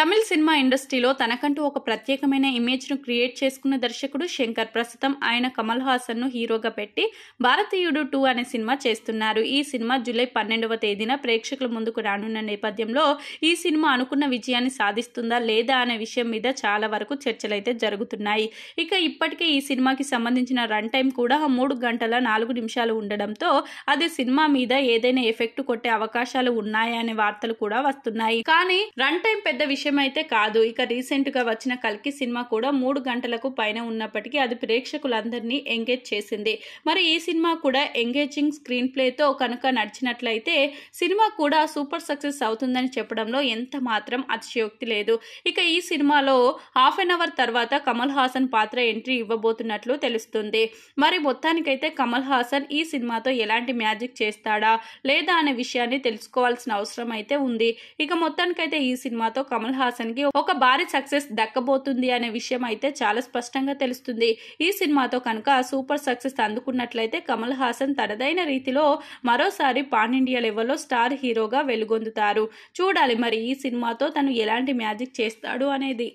Tamil cinema ఇండస్ట్రీలో తనకంటూ ఒక ప్రత్యేకమైన ఇమేజ్ను క్రియేట్ చేసుకున్న దర్శకుడు శంకర్ ప్రస్తుతం ఆయన కమల్ హాసన్ను హీరోగా పెట్టి భారతీయుడు 2 అనే సినిమా చేస్తున్నారు. ఈ సినిమా జూలై 12వ తేదీన ప్రేక్షకుల ముందుకు రానున్న నేపథ్యంలో ఈ సినిమా అనుకున్న విజయాన్ని సాధిస్తుందా లేదా అనే విషయం మీద చాలా వరకు చర్చలైతే జరుగుతున్నాయి. ఇక ఇప్పటికే ఈ సినిమాకి సంబంధించిన రన్ టైం కూడా 3 గంటల 4 నిమిషాలు ఉండడంతో అది సినిమా మీద ఏదైనా ఎఫెక్ట్ కొట్టే అవకాశాలు ఉన్నాయా అనే వార్తలు కూడా వస్తున్నాయి. కానీ రన్ టైం పెద్ద విషయం అయితే కాదు. ఇక రీసెంట్ గా వచ్చిన కల్కి సినిమా కూడా 3 గంటలకు పైన ఉన్నప్పటికీ అది ప్రేక్షకులందరినీ ఎంగేజ్ చేసింది. మరి ఈ సినిమా కూడా ఎంగేజింగ్ స్క్రీన్ ప్లేతో కనుక నడిచినట్లయితే సినిమా కూడా సూపర్ సక్సెస్ అవుతుందని చెప్పడంలో ఎంత మాత్రం అతిశయోక్తి లేదు. ఇక ఈ సినిమాలో హాఫ్ అన్ అవర్ తర్వాత కమల్ హాసన్ పాత్ర ఎంట్రీ ఇవ్వబోతున్నట్లు తెలుస్తుంది. మరి మొత్తానికైతే కమల్ హాసన్ ఈ సినిమాతో ఎలాంటి మ్యాజిక్ చేస్తాడా లేదా అనే విషయాన్ని తెలుసుకోవాల్సిన అవసరం అయితే ఉంది. ఇక మొత్తానికైతే ఈ సినిమాతో కమల్ హాసన్ కి ఒక భారీ సక్సెస్ దక్కబోతుంది అనే విషయం అయితే చాలా స్పష్టంగా తెలుస్తుంది. ఈ సినిమాతో కనుక సూపర్ సక్సెస్ అందుకున్నట్లయితే కమల్ హాసన్ తనదైన రీతిలో మరోసారి పాన్ ఇండియా లెవెల్లో స్టార్ హీరోగా వెలుగొందుతారు. చూడాలి మరి ఈ సినిమాతో తను ఎలాంటి మ్యాజిక్ చేస్తాడు అనేది.